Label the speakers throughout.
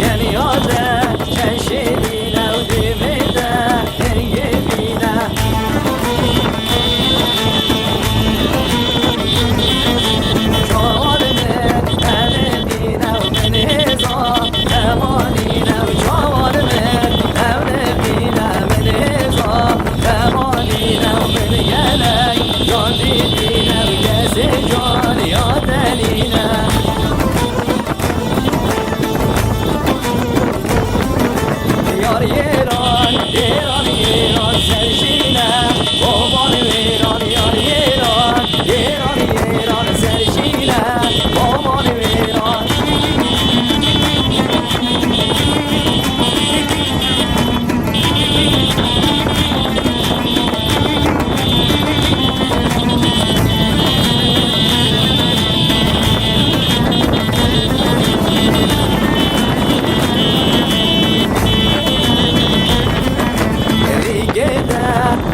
Speaker 1: كان ياده شنشيلينا ودمده انجبينا شوارنا أمنينا ومن هزار أمانينا وشوارنا أمنينا من هزار أمانينا ومن يلي جاندينا وكاسي جان يادنينا یار ایران ایران ایران سرشینه بابان ایران یار ایران ایران ایران سرشینه بابان ایران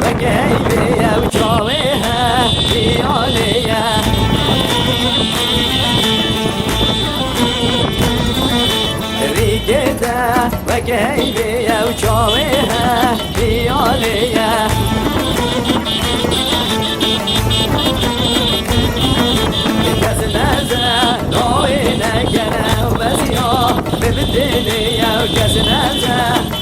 Speaker 1: وقيبي وجويها لياليا ريقتها وقيبي وجويها لياليا كسنازة روينا كنا وبسيو ببدنيا وكسنازة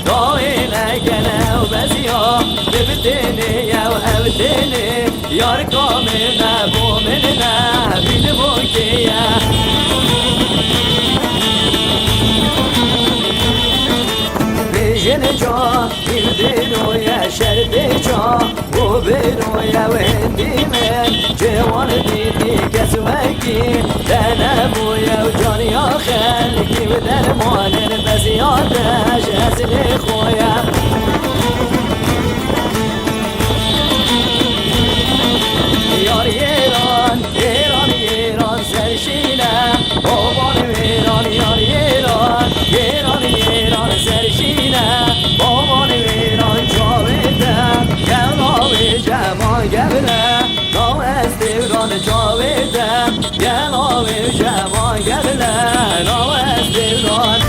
Speaker 1: روينا كنا وبسيو ببدنيا وأبدني ياركمنا بومننا بالبوكيا بيجن جا يبدنو يا شرد جا وبنو يا وهندي من جوان ديدي كسوكي دانا بويا وجان يا خالكي ودرمان بزيادة جاسلي خويا یار ایران ایران ایران سرشینه بابان ایران یار ایران ایران ایران سرشینه بابان ایران جاویدم گلاوی جمان گبله نام از دیوران جاویدم گلاوی جمان گبله نام از دیوران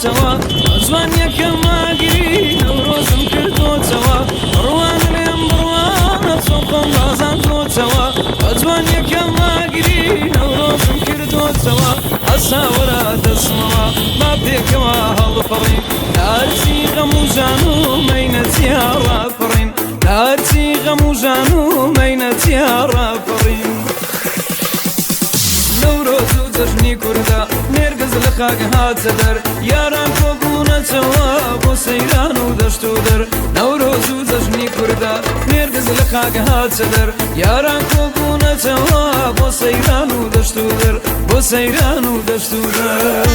Speaker 2: سوا أزوان يكما قري نوروزم كردو سوا روان لين بروان صوفم رازان تو سوا أزوان يكما قري نوروزم كردو سوا أصاورا دسموا ما بيكما هالفرين دارتي غموزانو مين زيارة فرين دارتي غموزانو مين زيارة فرين نوروز وجشني كردا نرقز لخاق هات سدر ياران كوكونا سوا بو سيران ودشتو در نوروز وجشني كردا نرقز لخاق هات سدر ياران كوكونا سوا بو سيران ودشتو در بو سيران ودشتو در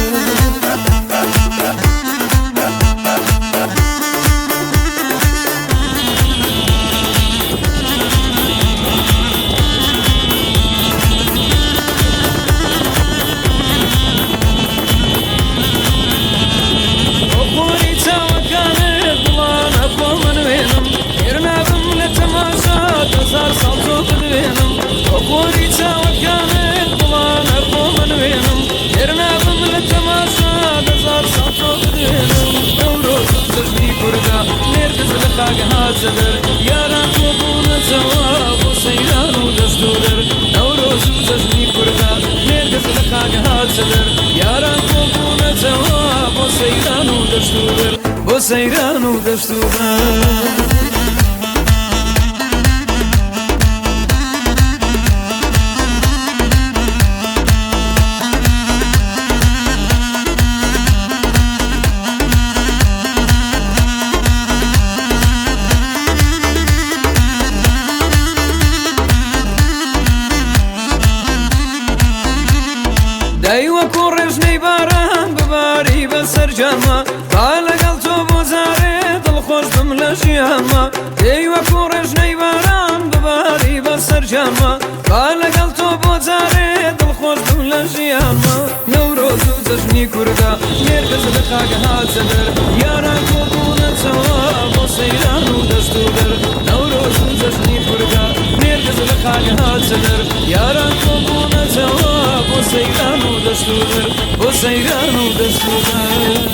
Speaker 2: ياران كوكونا سوا بو سيران ودشتو در نوروز وجشني كردا نرقز لخاق هات سدر ياران كوكونا سوا بو سيران ودشتو در بو سيران ودشتو در لجياما ايوا كورج نيباران بباري بسرجاما قال قلتو بوزاري دلخوش دم لجياما نوروز وزجني كردا نرقز لخاق هات سدر يارا كوبونا توا بصيران ودستودر نوروز وزجني كردا نرقز لخاق هات سدر يارا كوبونا توا بصيران ودستودر بصيران ودستودر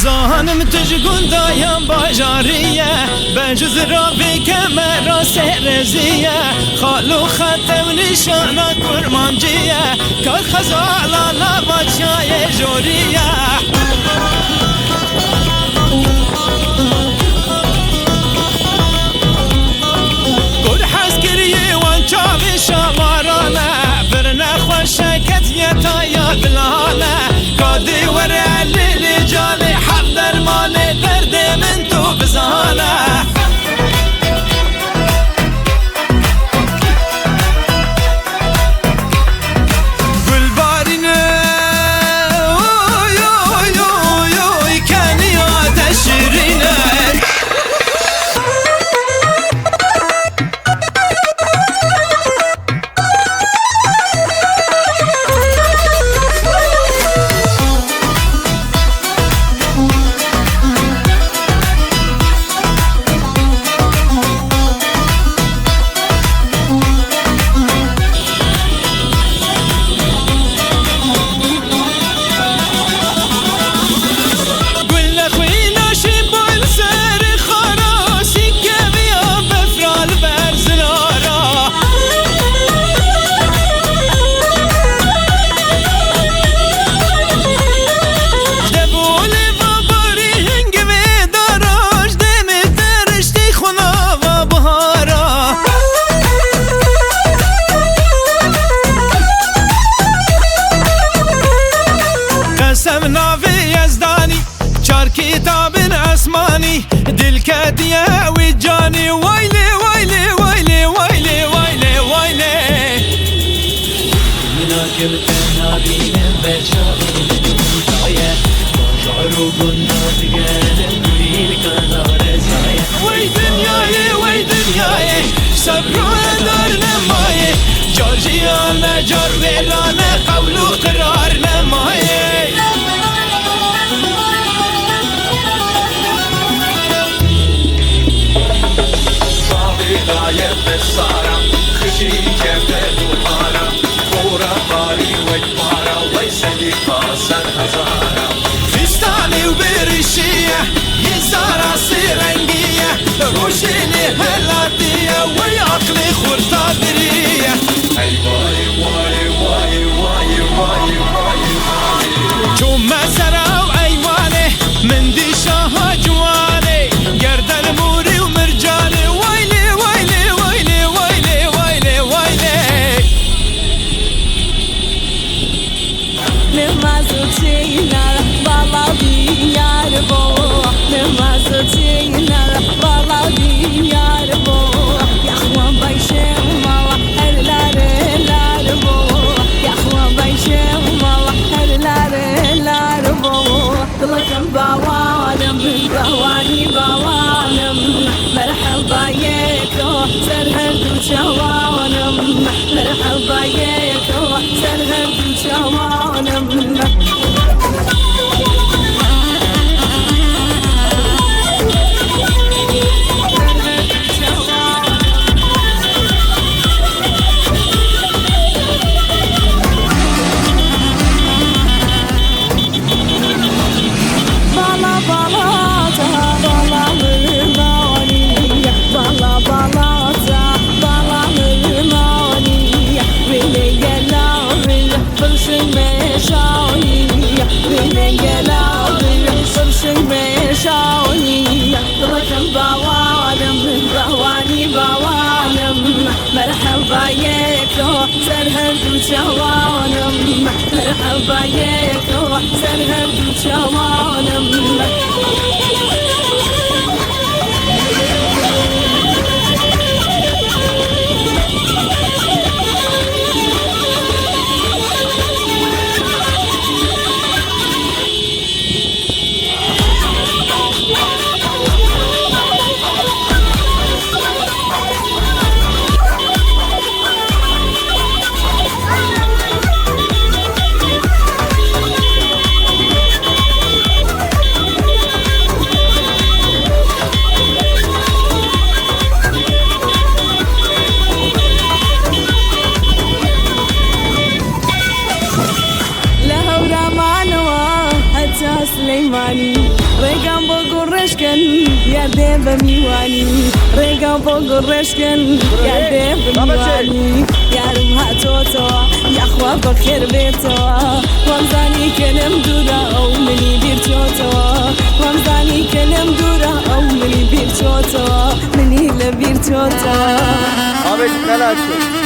Speaker 3: زانم تجگون دایم باجاریه بجز را به کمر سرزیه خالو ختم نشانا کرمانجیه کار خزالانا بچای جوریه گر حس کریه وان چاوی شمارانه برنه خوشکت یتا یا دلانه کادی وره لیلی جانه حق درمانه درد من تو بزانه گل بارینه اوی اوی اوی اوی کنی آتش شیرینه قسم ناوی یزدانی چار کتاب اسمانی دل کدیه و جانی ویلی ویلی ویلی ویلی ویلی ویلی
Speaker 1: مناكب تنابين بشاغل دنيا بشعر قلنا تقالن في الكنار زايا
Speaker 3: وی دنیای وی دنیای صبر دار نمایه جارجیان جار ویران قول و قرار نمایه
Speaker 4: غاية بالصارة خشي كيف دوحارة فورة باري وجبارة ويسلي قاصر هزارة
Speaker 3: فستاني وبرشية يزارة سرنجية روشيني هلاتية ويعقلي خرطادرية
Speaker 4: أي واي واي واي واي واي واي واي
Speaker 3: شو ما سراو أيواني من دي شاها جواني قردن موري ومرجاني ويلي ويلي ويلي ويلي ويلي ويلي
Speaker 5: Nemazutina, baladiyar bo. Nemazutina, baladiyar bo. Yahwan bayşem mala, eller eller bo. Yahwan bayşem mala, eller eller bo. Kılıkım bavanım, bavani bavanım. Merhaba yeko, serhendu çavanım. Merhaba yeko, serhendu çavanım. Bala balata, bala mırvani. Bala balata, bala mırvani. مرحبا يكو سرهد وشوانم مرحبا يكو سرهد وشوانم سليماني ريقان بوغو رشكن يا ديب ميواني ريقان بوغو رشكن يا ديب ميواني يا رمها توتو يا اخوة بخير بيتو ومزاني كلم دورا او مني بيرتوتو ومزاني كلم دورا او مني بيرتوتو مني لبيرتوتو
Speaker 6: Ahmet Melaçlı.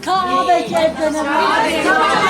Speaker 7: Kahve keyfine.